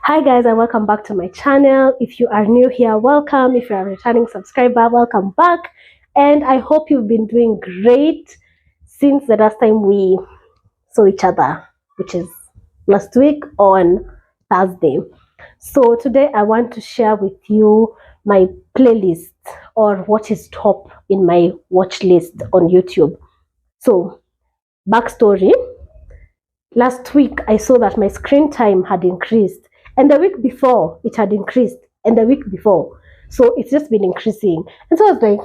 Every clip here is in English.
Hi guys, and welcome back to my channel. If you are new here, welcome. If you are a returning subscriber, welcome back. And I hope you've been doing great since the last time we saw each other, which is last week on Thursday. So today I want to share with you my playlist, or what is top in my watch list on YouTube. So, backstory. Last week I saw that my screen time had increased, and the week before it had increased, and the week before. So it's just been increasing. And so I was like,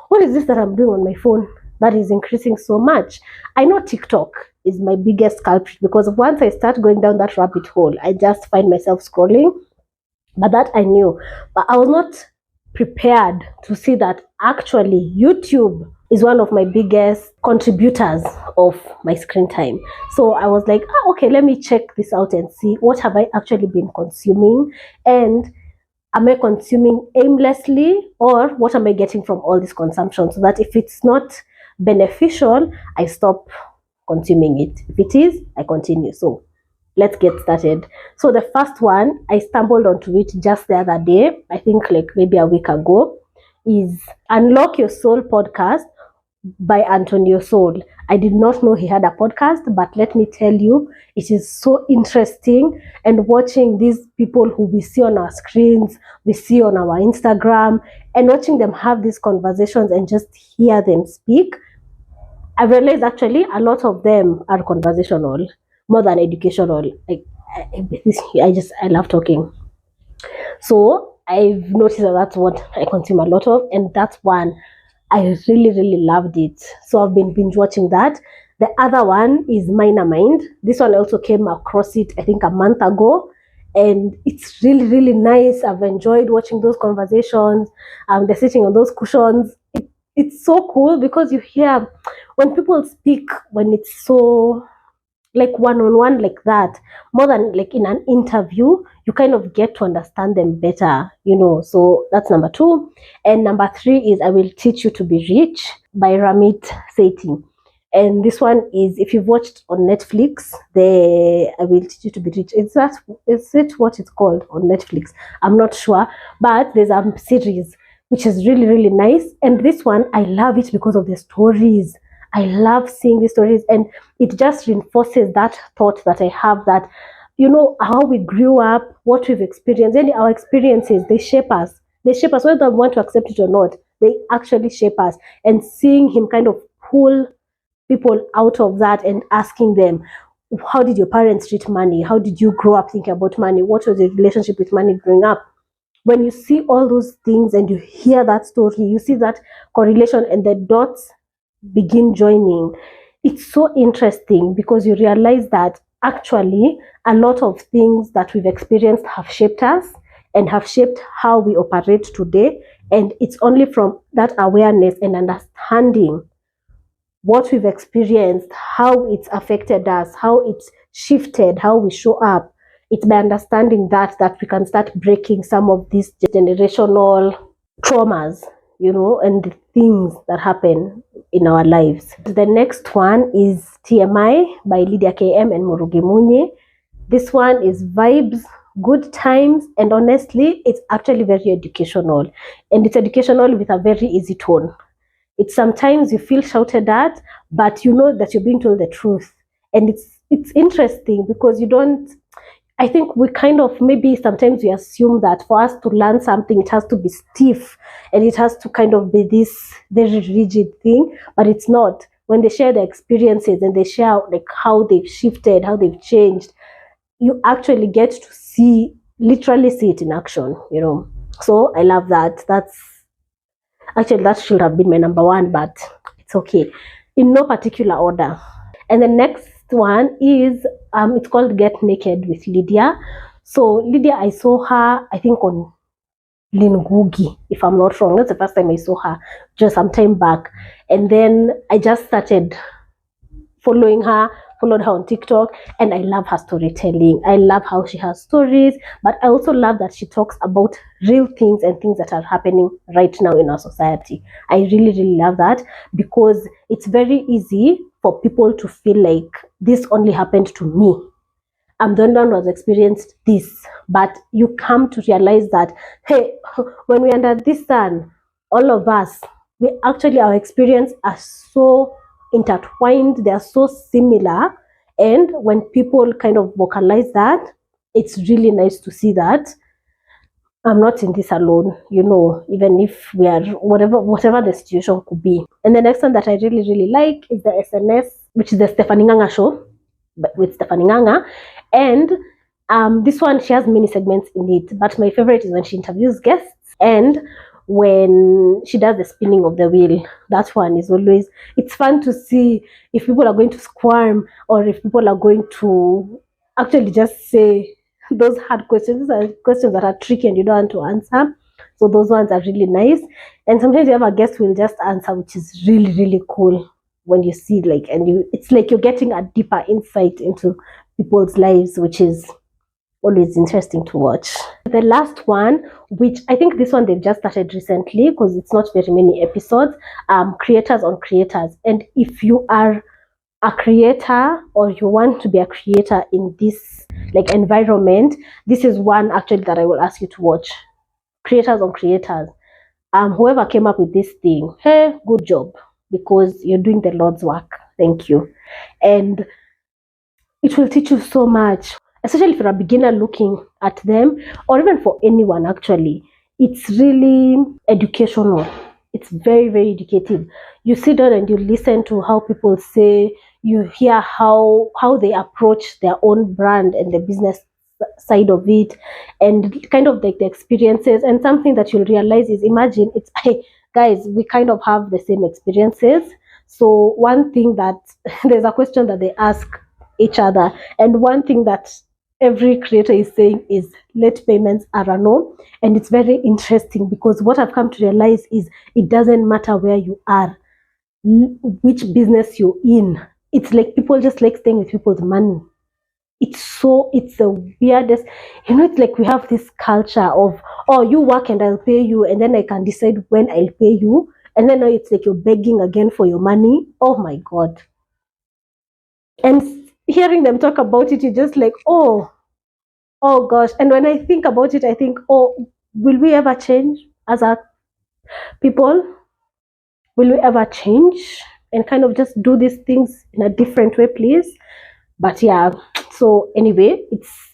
what is this that I'm doing on my phone that is increasing so much? I know TikTok is my biggest culprit, because once I start going down that rabbit hole, I just find myself scrolling. But that I knew. But I was not prepared to see that actually YouTube is one of my biggest contributors of my screen time. So I was like, okay, let me check this out and see what have I actually been consuming, and am I consuming aimlessly, or what am I getting from all this consumption, so that if it's not beneficial, I stop consuming it. If it is, I continue. So let's get started. So the first one, I stumbled onto it just the other day, I think like maybe a week ago, is Unlock Your Soul podcast by Antonio Soul. I did not know he had a podcast, but let me tell you, it is so interesting. And watching these people who we see on our screens, we see on our Instagram, and watching them have these conversations and just hear them speak, I realized actually a lot of them are conversational more than educational. I love talking. So I've noticed that that's what I consume a lot of, and that's one I really loved it. So I've been binge watching that. The other one is Minor Mind. This one I also came across it, I think, a month ago, and it's really nice. I've enjoyed watching those conversations. They're sitting on those cushions. It's so cool, because you hear when people speak, when it's so like one-on-one like that, more than like in an interview, you kind of get to understand them better, so that's number 2. And number 3 is I Will Teach You to Be Rich by Ramit Sethi. And this one is, if you've watched on Netflix, the I Will Teach You to Be Rich, is it what it's called on Netflix? I'm not sure, but there's a series which is really nice. And this one, I love it because of the stories. I love seeing the stories, and it just reinforces that thought that I have, that how we grew up, what we've experienced, and our experiences, they shape us. Whether we want to accept it or not. They actually shape us. And seeing him kind of pull people out of that and asking them, how did your parents treat money? How did you grow up thinking about money? What was your relationship with money growing up? When you see all those things and you hear that story, you see that correlation and the dots begin joining. It's so interesting, because you realize that actually a lot of things that we've experienced have shaped us and have shaped how we operate today. And it's only from that awareness and understanding what we've experienced, how it's affected us, how it's shifted, how we show up. It's by understanding that we can start breaking some of these generational traumas, and the things that happen in our lives. The next one is TMI by Lydia KM and Murugi Munye. This one is vibes, good times, and honestly, it's actually very educational. And it's educational with a very easy tone. It's sometimes you feel shouted at, but you know that you're being told the truth. And it's interesting, because I think we kind of, maybe sometimes we assume that for us to learn something, it has to be stiff and it has to kind of be this very rigid thing, but it's not. When they share their experiences and they share like how they've shifted, how they've changed, you actually get to literally see it in action, So I love that. That should have been my number 1, but it's okay. In no particular order. And the next one is it's called Get Naked with Lydia. So Lydia, I saw her, I think, on Lingugi, if I'm not wrong. That's the first time I saw her, just some time back. And then I just started followed her on TikTok, and I love her storytelling. I love how she has stories, but I also love that she talks about real things and things that are happening right now in our society. I really love that, because it's very easy for people to feel like this only happened to me. I'm the only one who has experienced this. But you come to realize that, hey, when we're under this sun, all of us, our experience are so intertwined, they are so similar. And when people kind of vocalize that, it's really nice to see that I'm not in this alone, even if we are whatever the situation could be. And the next one that I really, really like is the SNS, which is the Stephanie Nganga show, but with Stephanie Nganga. And this one, she has many segments in it, but my favorite is when she interviews guests and when she does the spinning of the wheel. That one is always, it's fun to see if people are going to squirm or if people are going to actually just say those hard questions. These are questions that are tricky and you don't want to answer. So those ones are really nice. And sometimes you have a guest who will just answer, which is really, really cool when you see it's like you're getting a deeper insight into people's lives, which is always interesting to watch. The last one, which I think this one they've just started recently because it's not very many episodes, creators on creators. And if you are a creator or you want to be a creator in this environment, this is one actually that I will ask you to watch. Creators on creators. Whoever came up with this thing, hey, good job, because you're doing the Lord's work. Thank you. And it will teach you so much, especially if you're a beginner looking at them, or even for anyone actually. It's really educational. It's very, very educative. You sit down and you listen to how people say, you hear how they approach their own brand and the business side of it, and kind of like the experiences. And something that you'll realize is, imagine it's hey, guys, we kind of have the same experiences. So one thing that there's a question that they ask each other, and one thing that every creator is saying is late payments are a no. And it's very interesting because what I've come to realize is it doesn't matter where you are, which business you're in. It's like people just like staying with people's money. It's the weirdest, it's like we have this culture of, oh, you work and I'll pay you, and then I can decide when I'll pay you, and then now it's like you're begging again for your money. Oh my God. And hearing them talk about it, you're just like, oh gosh. And when I think about it, I think, oh, will we ever change as a people? Will we ever change and kind of just do these things in a different way, please? But yeah, so anyway,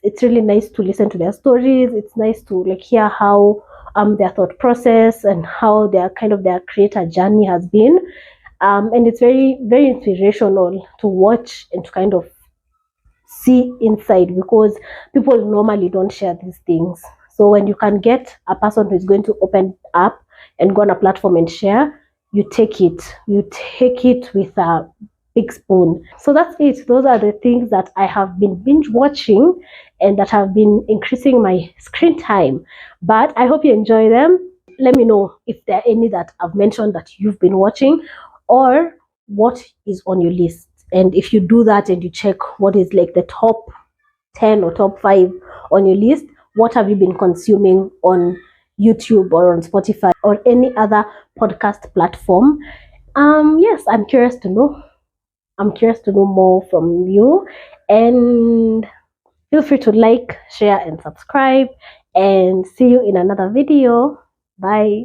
it's really nice to listen to their stories. It's nice to hear how their thought process and how their creator journey has been. And it's very, very inspirational to watch and to kind of see inside, because people normally don't share these things. So when you can get a person who is going to open up and go on a platform and share, you take it with a big spoon. So that's it. Those are the things that I have been binge watching and that have been increasing my screen time. But I hope you enjoy them. Let me know if there are any that I've mentioned that you've been watching, or what is on your list. And if you do that and you check what is like the top 10 or top 5 on your list, what have you been consuming on YouTube or on Spotify or any other podcast platform? Yes, I'm curious to know. I'm curious to know more from you. And feel free to like, share, and subscribe. And see you in another video. Bye.